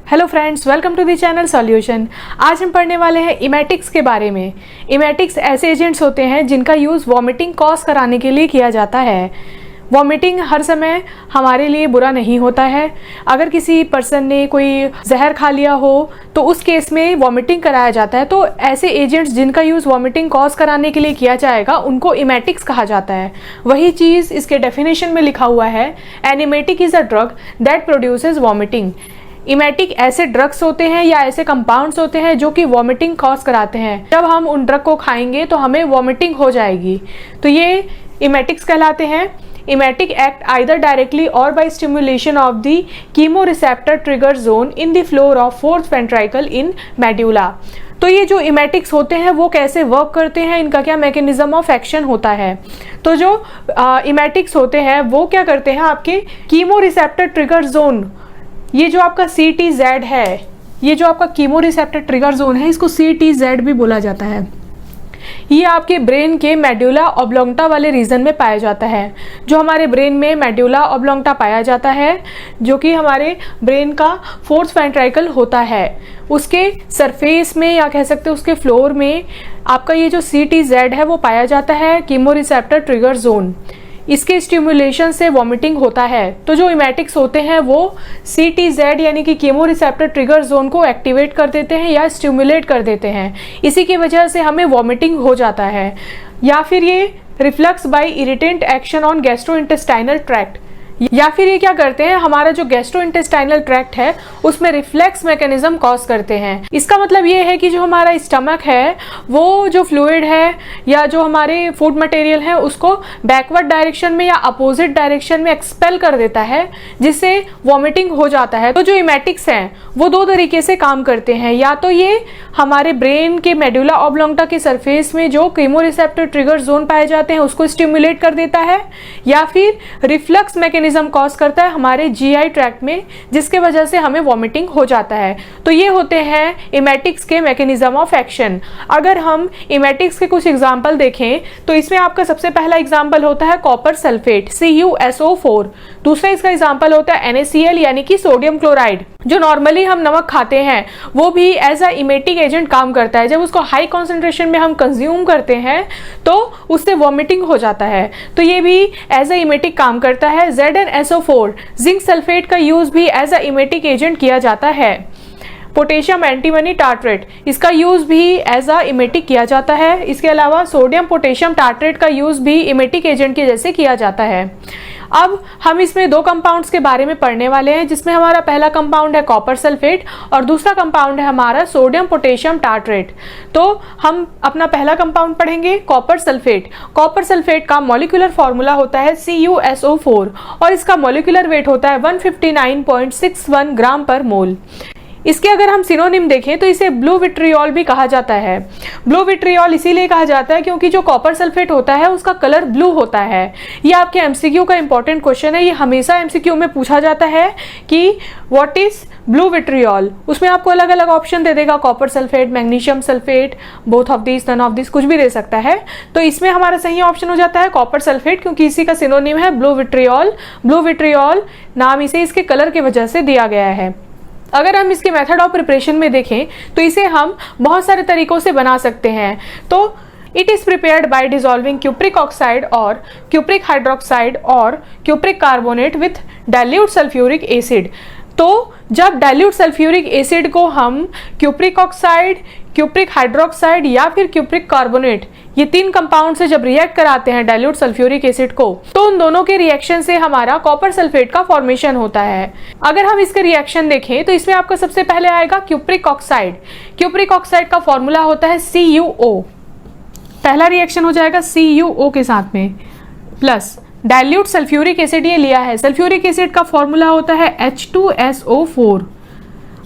Hello friends, welcome to the channel solution. आज हम पढ़ने वाले हैं इमेटिक्स के बारे में। इमेटिक्स ऐसे एजेंट्स होते हैं जिनका यूज़ वॉमिटिंग कॉज कराने के लिए किया जाता है। वॉमिटिंग हर समय हमारे लिए बुरा नहीं होता है। अगर किसी पर्सन ने कोई जहर खा लिया हो तो उस केस में वॉमिटिंग कराया जाता है। तो ऐसे एजेंट्स जिनका यूज़ वॉमिटिंग कॉज कराने के लिए किया जाएगा उनको इमेटिक्स कहा जाता है। वही चीज़ इसके डेफिनेशन में लिखा हुआ है, an emetic is a drug that produces vomiting. Emetic ऐसे ड्रग्स होते हैं या ऐसे कंपाउंड्स होते हैं जो कि वॉमिटिंग कॉज कराते हैं। जब हम उन ड्रग को खाएंगे तो हमें वॉमिटिंग हो जाएगी, तो ये इमेटिक्स कहलाते हैं। इमेटिक एक्ट आइदर डायरेक्टली और by stimulation of the chemoreceptor trigger zone in the floor of fourth ventricle in medulla. तो ये जो इमेटिक्स होते हैं वो कैसे वर्क करते हैं, इनका क्या मैकेनिज्म ऑफ एक्शन होता है। तो जो इमेटिक्स होते हैं वो क्या करते हैं, आपके कीमोरिसेप्टर ट्रिगर जोन, ये जो आपका CTZ है, ये जो आपका कीमोरिसेप्टर ट्रिगर जोन है, इसको CTZ भी बोला जाता है। ये आपके ब्रेन के मेडुला ऑब्लोंगटा वाले रीजन में पाया जाता है। जो हमारे ब्रेन में मेडुला ऑब्लोंगटा पाया जाता है, जो कि हमारे ब्रेन का फोर्थ वेंट्रिकल होता है, उसके सरफेस में या कह सकते हैं उसके फ्लोर में आपका ये जो CTZ है वो पाया जाता है, कीमोरिसेप्टर ट्रिगर जोन। इसके स्टिमुलेशन से वॉमिटिंग होता है। तो जो इमेटिक्स होते हैं वो CTZ यानी कि कीमोरिसेप्टर ट्रिगर जोन को एक्टिवेट कर देते हैं या स्टिमुलेट कर देते हैं। इसी की वजह से हमें वॉमिटिंग हो जाता है। या फिर ये reflux by irritant action on gastrointestinal tract, या फिर ये क्या करते हैं, हमारा जो गैस्ट्रोइंटेस्टाइनल ट्रैक्ट है उसमें रिफ्लेक्स मैकेनिज्म कॉज करते हैं। इसका मतलब ये है कि जो हमारा स्टमक है वो जो फ्लूइड है या जो हमारे फूड मटेरियल है उसको बैकवर्ड डायरेक्शन में या अपोजिट डायरेक्शन में एक्सपेल कर देता है, जिससे वॉमिटिंग हो जाता है। तो जो इमेटिक्स हैं वो दो तरीके से काम करते हैं। या तो ये हमारे ब्रेन के मेडुला ऑब्लोंगटा के सरफेस में जो कीमोरिसेप्टर ट्रिगर जोन पाए जाते हैं उसको स्टिमुलेट कर देता है, या फिर रिफ्लक्स मैकेनिज्म कॉज करता है हमारे GI ट्रैक्ट में, जिसके वजह से हमें वॉमिटिंग हो जाता है। तो ये होते हैं इमेटिक्स के मैकेनिज्म ऑफ एक्शन। अगर हम इमेटिक्स के कुछ एग्जांपल देखें तो इसमें आपका सबसे पहला एग्जांपल होता है कॉपर सल्फेट CuSO4। दूसरा इसका एग्जांपल होता है NaCl यानी कि सोडियम क्लोराइड। जो नॉर्मली हम नमक खाते हैं वो भी एज अ इमेटिक एजेंट काम करता है। जब उसको हाई कॉन्सेंट्रेशन में हम कंज्यूम करते हैं तो उससे वॉमिटिंग हो जाता है, तो ये भी एज अ इमेटिक काम करता है। ZnSO4 जिंक सल्फेट का यूज भी एज अ इमेटिक एजेंट किया जाता है। पोटेशियम एंटीमनी टार्ट्रेट, इसका यूज भी एज अ इमेटिक किया जाता है। इसके अलावा सोडियम पोटेशियम टार्ट्रेट का यूज भी इमेटिक एजेंट के जैसे किया जाता है। अब हम इसमें दो कंपाउंड्स के बारे में पढ़ने वाले हैं, जिसमें हमारा पहला कंपाउंड है कॉपर सल्फेट और दूसरा कंपाउंड है हमारा सोडियम पोटेशियम टार्ट्रेट। तो हम अपना पहला कंपाउंड पढ़ेंगे कॉपर सल्फेट। कॉपर सल्फेट का मॉलिक्यूलर फॉर्मूला होता है CuSO4 और इसका मॉलिक्यूलर वेट होता है 159.61 ग्राम पर मोल। इसके अगर हम सिनोनिम देखें तो इसे ब्लू विट्रियोल भी कहा जाता है। ब्लू विट्रियोल इसीलिए कहा जाता है क्योंकि जो कॉपर सल्फेट होता है उसका कलर ब्लू होता है। ये आपके MCQ का इंपॉर्टेंट क्वेश्चन है। ये हमेशा MCQ में पूछा जाता है कि व्हाट इज ब्लू विट्रियोल। उसमें आपको अलग अलग ऑप्शन दे देगा, copper sulphate, magnesium sulphate, both of this, none of this, कुछ भी दे सकता है। तो इसमें हमारा सही ऑप्शन हो जाता है कॉपर सल्फेट, क्योंकि इसी का सिनोनिम है ब्लू विट्रियोल। ब्लू विट्रियोल नाम इसे इसके कलर की वजह से दिया गया है। अगर हम इसके मेथड ऑफ प्रिपरेशन में देखें तो इसे हम बहुत सारे तरीकों से बना सकते हैं। तो it is prepared bye dissolving cupric oxide और क्यूप्रिक हाइड्रोक्साइड और cupric carbonate with dilute sulphuric acid. तो जब डाइल्यूट सल्फ्यूरिक एसिड को हम क्यूप्रिक ऑक्साइड, क्यूप्रिक हाइड्रोक्साइड या फिर क्यूप्रिक कार्बोनेट, ये तीन कंपाउंड से जब रिएक्ट कराते हैं डाइल्यूट सल्फ्यूरिक एसिड को, तो उन दोनों के रिएक्शन से हमारा कॉपर सल्फेट का फॉर्मेशन होता है। अगर हम इसके रिएक्शन देखें तो इसमें आपका सबसे पहले आएगा क्यूप्रिक ऑक्साइड। क्यूप्रिक ऑक्साइड का फॉर्मूला होता है CuO। पहला रिएक्शन हो जाएगा CuO के साथ में प्लस डाइल्यूट सल्फ्यूरिक एसिड ये लिया है। सल्फ्यूरिक एसिड का फॉर्मूला होता है H2SO4।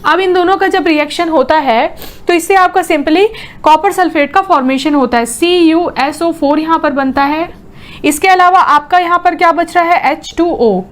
अब इन दोनों का जब रिएक्शन होता है तो इससे आपका सिंपली कॉपर सल्फेट का फॉर्मेशन होता है, CuSO4 यहाँ पर बनता है। इसके अलावा आपका यहाँ पर क्या बच रहा है, H2O।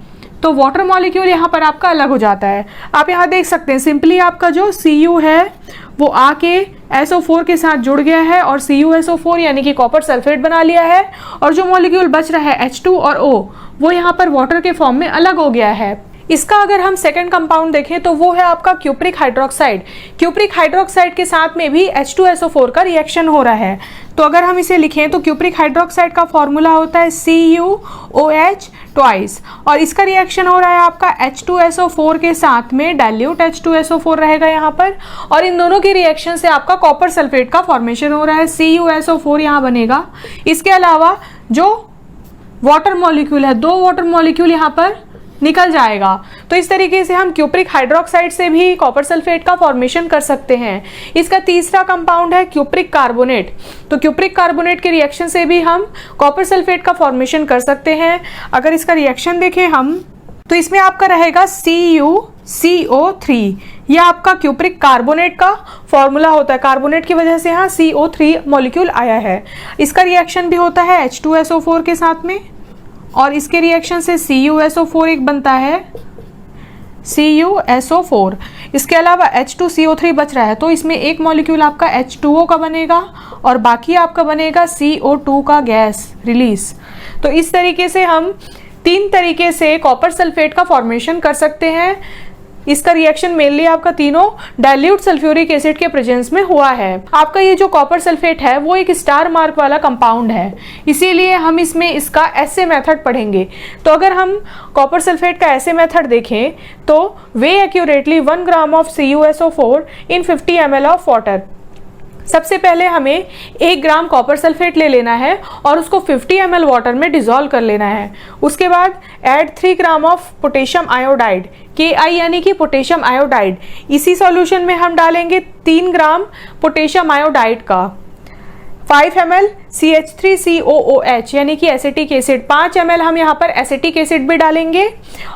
तो वाटर मॉलिक्यूल यहाँ पर आपका अलग हो जाता है। आप यहाँ देख सकते हैं सिंपली आपका जो Cu है वो आके SO4 के साथ जुड़ गया है और CuSO4 यानी कि कॉपर सल्फेट बना लिया है, और जो मॉलिक्यूल बच रहा है H2 और O वो यहाँ पर वाटर के फॉर्म में अलग हो गया है। इसका अगर हम सेकंड कंपाउंड देखें तो वो है आपका क्यूप्रिक हाइड्रोक्साइड। क्यूप्रिक हाइड्रोक्साइड के साथ में भी H2SO4 का रिएक्शन हो रहा है। तो अगर हम इसे लिखें तो क्यूप्रिक हाइड्रोक्साइड का फॉर्मूला होता है CuOH ट्वाइस, और इसका रिएक्शन हो रहा है आपका H2SO4 के साथ में डाइल्यूट H2SO4 रहेगा यहाँ पर, और इन दोनों के रिएक्शन से आपका कॉपर सल्फेट का फॉर्मेशन हो रहा है, CuSO4 यहाँ बनेगा। इसके अलावा जो वाटर मॉलिक्यूल है, 2 वाटर मॉलिक्यूल यहाँ पर निकल जाएगा। तो इस तरीके से हम क्यूप्रिक हाइड्रोक्साइड से भी कॉपर सल्फेट का फॉर्मेशन कर सकते हैं। इसका तीसरा कंपाउंड है क्यूप्रिक कार्बोनेट। तो क्यूप्रिक कार्बोनेट के रिएक्शन से भी हम कॉपर सल्फेट का फॉर्मेशन कर सकते हैं। अगर इसका रिएक्शन देखें हम तो इसमें आपका रहेगा CuCO3, यह आपका क्यूप्रिक कार्बोनेट का फॉर्मूला होता है। कार्बोनेट की वजह से यहाँ CO3 मॉलिक्यूल आया है। इसका रिएक्शन भी होता है H2SO4 के साथ में, और इसके रिएक्शन से CuSO4 एक बनता है, CuSO4। इसके अलावा H2CO3 बच रहा है, तो इसमें एक मॉलिक्यूल आपका H2O का बनेगा और बाकी आपका बनेगा CO2 का गैस रिलीज। तो इस तरीके से हम 3 तरीके से कॉपर सल्फेट का फॉर्मेशन कर सकते हैं। इसका रिएक्शन मेनली आपका तीनों डाइल्यूट सल्फ्यूरिक एसिड के प्रेजेंस में हुआ है। आपका ये जो कॉपर सल्फेट है वो एक स्टार मार्क वाला कंपाउंड है, इसीलिए हम इसमें इसका एसे मेथड पढ़ेंगे। तो अगर हम कॉपर सल्फेट का एसे मेथड देखें तो weigh accurately 1 gram of CuSO4 in 50 ml of water. सबसे पहले हमें 1 ग्राम कॉपर सल्फेट ले लेना है और उसको 50 ml वाटर में डिसॉल्व कर लेना है। उसके बाद add 3 gram of potassium iodide, Ki यानी कि पोटेशियम आयोडाइड। इसी सॉल्यूशन में हम डालेंगे 3 ग्राम पोटेशियम आयोडाइड का, 5 ml CH3COOH यानी कि एसिटिक एसिड, 5 ml हम यहाँ पर एसिटिक एसिड भी डालेंगे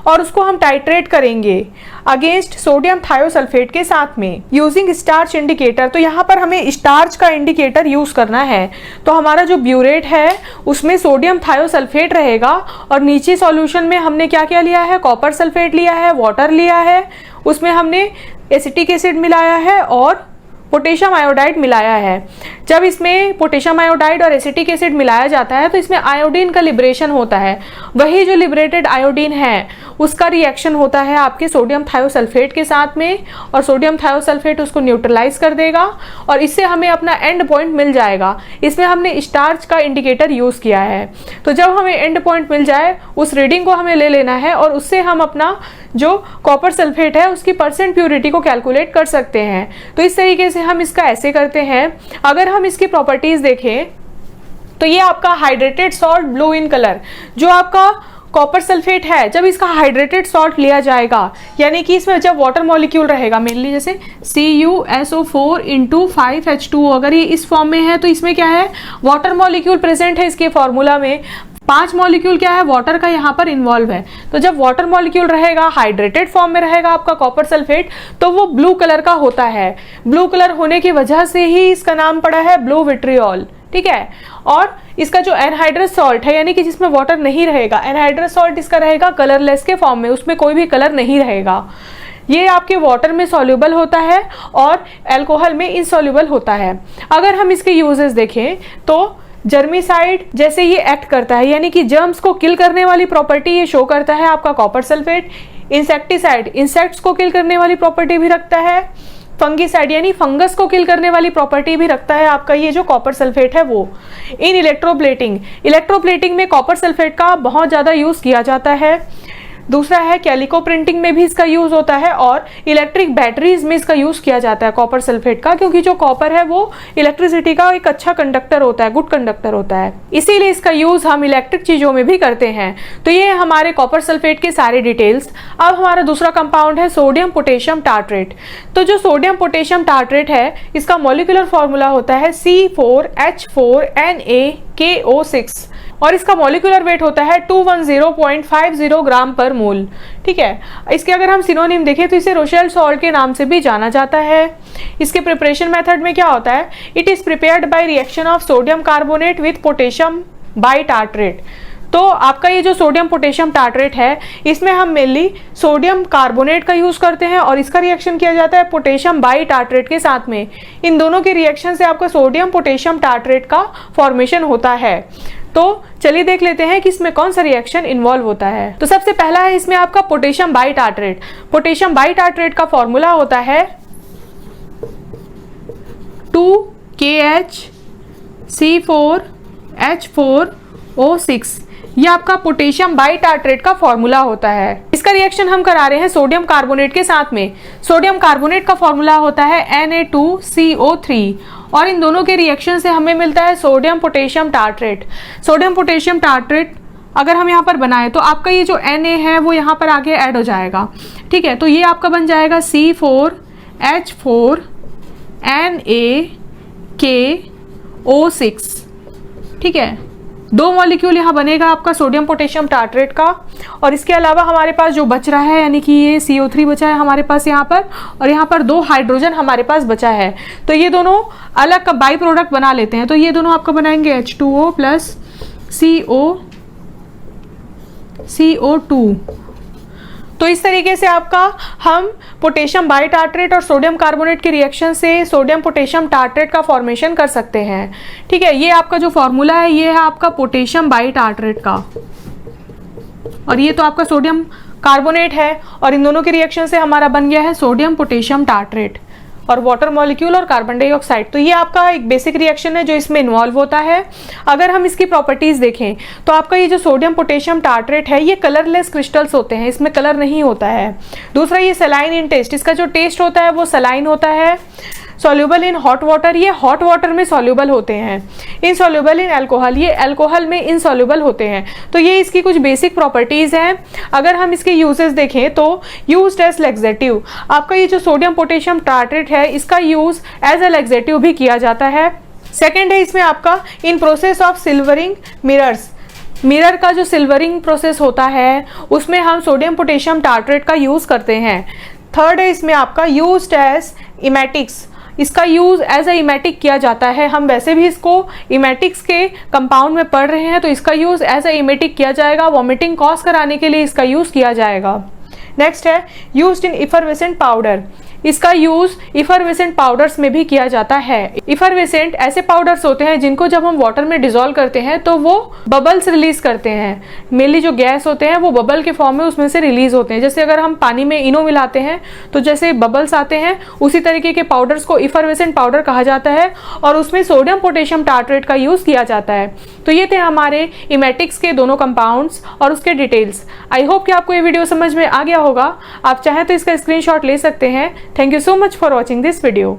और उसको हम टाइट्रेट करेंगे अगेंस्ट सोडियम थायोसल्फेट के साथ में यूजिंग स्टार्च इंडिकेटर। तो यहाँ पर हमें स्टार्च का इंडिकेटर यूज करना है। तो हमारा जो ब्यूरेट है उसमें सोडियम थायोसल्फेट रहेगा और नीचे सॉल्यूशन में हमने क्या क्या लिया है, कॉपर सल्फेट लिया है, वाटर लिया है, उसमें हमने एसिटिक एसिड मिलाया है और पोटेशियम आयोडाइड मिलाया है। जब इसमें पोटेशियम आयोडाइड और एसिटिक एसिड मिलाया जाता है तो इसमें आयोडीन का लिबरेशन होता है। वही जो लिबरेटेड आयोडीन है उसका रिएक्शन होता है आपके सोडियम थायोसल्फेट के साथ में, और सोडियम थायोसल्फेट उसको न्यूट्रलाइज कर देगा और इससे हमें अपना एंड पॉइंट मिल जाएगा। इसमें हमने स्टार्च का इंडिकेटर यूज किया है। तो जब हमें एंड पॉइंट मिल जाए उस रीडिंग को हमें ले लेना है और उससे हम अपना जो कॉपर सल्फेट है उसकी परसेंट प्यूरिटी को कैलकुलेट कर सकते हैं। तो इस तरीके से हम इसका ऐसे करते हैं। अगर हम इसकी प्रॉपर्टीज देखें तो ये आपका hydrated salt blue in colour, जो आपका कॉपर सल्फेट है जब इसका हाइड्रेटेड सॉल्ट लिया जाएगा यानी कि इसमें जब वाटर मॉलिक्यूल रहेगा मेनली जैसे CuSO4 इंटू 5H2O, अगर ये इस फॉर्म में है तो इसमें क्या है, वाटर मॉलिक्यूल प्रेजेंट है इसके फॉर्मूला में। 5 मॉलिक्यूल क्या है, वाटर का यहाँ पर इन्वॉल्व है। तो जब वाटर मॉलिक्यूल रहेगा, हाइड्रेटेड फॉर्म में रहेगा आपका कॉपर सल्फेट, तो वो ब्लू कलर का होता है। ब्लू कलर होने की वजह से ही इसका नाम पड़ा है ब्लू विट्रियोल, ठीक है। और इसका जो एनहाइड्रस सॉल्ट है यानी कि जिसमें वाटर नहीं रहेगा, एनहाइड्रस सॉल्ट इसका रहेगा कलरलेस के फॉर्म में, उसमें कोई भी कलर नहीं रहेगा। ये आपके वाटर में सॉल्युबल होता है और अल्कोहल में इनसॉल्युबल होता है। अगर हम इसके यूजेस देखें तो जर्मिसाइड जैसे ये एक्ट करता है यानी कि जर्म्स को किल करने वाली प्रॉपर्टी ये शो करता है आपका कॉपर सल्फेट। इंसेक्टिसाइड इंसेक्ट्स को किल करने वाली प्रॉपर्टी भी रखता है। फंगिसाइड यानी फंगस को किल करने वाली प्रॉपर्टी भी रखता है आपका ये जो कॉपर सल्फेट है वो। इन इलेक्ट्रोप्लेटिंग में कॉपर सल्फेट का बहुत ज़्यादा यूज़ किया जाता है। दूसरा है कैलिको प्रिंटिंग में भी इसका यूज होता है और इलेक्ट्रिक बैटरीज में इसका यूज किया जाता है कॉपर सल्फेट का, क्योंकि जो कॉपर है वो इलेक्ट्रिसिटी का एक अच्छा कंडक्टर होता है, गुड कंडक्टर होता है, इसीलिए इसका यूज हम इलेक्ट्रिक चीजों में भी करते हैं। तो ये हमारे कॉपर सल्फेट के सारे डिटेल्स। अब हमारा दूसरा कंपाउंड है सोडियम पोटेशियम टार्ट्रेट। तो जो सोडियम पोटेशियम टार्ट्रेट है इसका मॉलिक्यूलर फॉर्मूला होता है C4H4NaKO6 और इसका मॉलिक्यूलर वेट होता है 210.50 ग्राम पर मोल, ठीक है। इसके अगर हम सिनोनिम देखें तो इसे रोशेल सॉल्ट के नाम से भी जाना जाता है। इसके प्रिपरेशन मेथड में क्या होता है, it is prepared by reaction of sodium carbonate with potassium bitartrate. तो आपका ये जो सोडियम पोटेशियम टार्ट्रेट है इसमें हम मेनली सोडियम कार्बोनेट का यूज करते हैं और इसका रिएक्शन किया जाता है पोटेशियम बाइटार्ट्रेट के साथ में। इन दोनों के रिएक्शन से आपका सोडियम पोटेशियम टार्ट्रेट का फॉर्मेशन होता है। तो चलिए देख लेते हैं कि इसमें कौन सा रिएक्शन इन्वॉल्व होता है। तो सबसे पहला है इसमें आपका पोटेशियम बाइटार्ट्रेट। पोटेशियम बाइटार्ट्रेट का फॉर्मूला होता है 2KHC4H4O6। ये आपका पोटेशियम बाइटार्ट्रेट का फॉर्मूला होता है। इसका रिएक्शन हम करा रहे हैं सोडियम कार्बोनेट के साथ में। सोडियम कार्बोनेट का फॉर्मूला होता है Na2CO3 और इन दोनों के रिएक्शन से हमें मिलता है sodium potassium tartrate. Sodium potassium tartrate अगर हम यहाँ पर बनाए तो आपका ये जो Na है वो यहाँ पर आगे ऐड हो जाएगा, ठीक है। तो ये आपका बन जाएगा C4H4NaKO6, ठीक है। 2 मॉलिक्यूल यहाँ बनेगा आपका सोडियम पोटेशियम टार्ट्रेट का। और इसके अलावा हमारे पास जो बच रहा है यानी कि ये CO3 बचा है हमारे पास यहाँ पर, और यहाँ पर 2 हाइड्रोजन हमारे पास बचा है। तो ये दोनों अलग का बाई प्रोडक्ट बना लेते हैं। तो ये दोनों आपका बनाएंगे H2O प्लस CO2। तो इस तरीके से आपका हम पोटेशियम बाइटार्ट्रेट और सोडियम कार्बोनेट के रिएक्शन से सोडियम पोटेशियम टार्ट्रेट का फॉर्मेशन कर सकते हैं, ठीक है। ये आपका जो फॉर्मूला है ये है आपका पोटेशियम बाइटार्ट्रेट का, और ये तो आपका सोडियम कार्बोनेट है और इन दोनों के रिएक्शन से हमारा बन गया है सोडियम पोटेशियम टार्ट्रेट और वाटर मॉलिक्यूल और कार्बन डाइऑक्साइड। तो ये आपका एक बेसिक रिएक्शन है जो इसमें इन्वॉल्व होता है। अगर हम इसकी प्रॉपर्टीज देखें तो आपका ये जो सोडियम पोटेशियम टार्ट्रेट है ये कलरलेस क्रिस्टल्स होते हैं, इसमें कलर नहीं होता है। दूसरा ये सलाइन इन टेस्ट, इसका जो टेस्ट होता है वो सलाइन होता है। सॉल्युबल इन हॉट वाटर, ये हॉट वाटर में सॉल्युबल होते हैं। इनसॉल्युबल इन अल्कोहल, ये अल्कोहल में इनसॉल्युबल होते हैं। तो ये इसकी कुछ बेसिक प्रॉपर्टीज हैं। अगर हम इसके यूजेस देखें तो यूज्ड एज लैक्सेटिव, आपका ये जो सोडियम पोटेशियम टार्ट्रेट है इसका यूज एज अ लैक्सेटिव भी किया जाता है। सेकेंड है इसमें आपका in process of silvering mirrors, mirror का जो सिल्वरिंग प्रोसेस होता है उसमें हम सोडियम पोटेशियम टार्ट्रेट का यूज करते हैं। थर्ड है इसमें आपका यूज्ड एज इमेटिक्स, इसका यूज एज अ इमेटिक किया जाता है। हम वैसे भी इसको इमेटिक्स के कंपाउंड में पढ़ रहे हैं तो इसका यूज एज अ इमेटिक किया जाएगा, वॉमिटिंग कॉज कराने के लिए इसका यूज किया जाएगा। नेक्स्ट है यूज्ड इन इफरवेसेंट पाउडर, इसका यूज इफरवेसेंट पाउडर्स में भी किया जाता है। इफरवेसेंट ऐसे पाउडर्स होते हैं जिनको जब हम वाटर में डिसॉल्व करते हैं तो वो बबल्स रिलीज करते हैं। मेनली जो गैस होते हैं वो बबल के फॉर्म में उसमें से रिलीज होते हैं। जैसे अगर हम पानी में इनो मिलाते हैं तो जैसे बबल्स आते हैं, उसी तरीके के पाउडर्स को इफरवेसेंट पाउडर कहा जाता है और उसमें सोडियम पोटेशियम टार्ट्रेट का यूज किया जाता है। तो ये थे हमारे इमेटिक्स के दोनों कंपाउंड्स और उसके डिटेल्स। आई होप कि आपको ये वीडियो समझ में आ गया होगा। आप चाहें तो इसका स्क्रीनशॉट ले सकते हैं। Thank you so much for watching this video.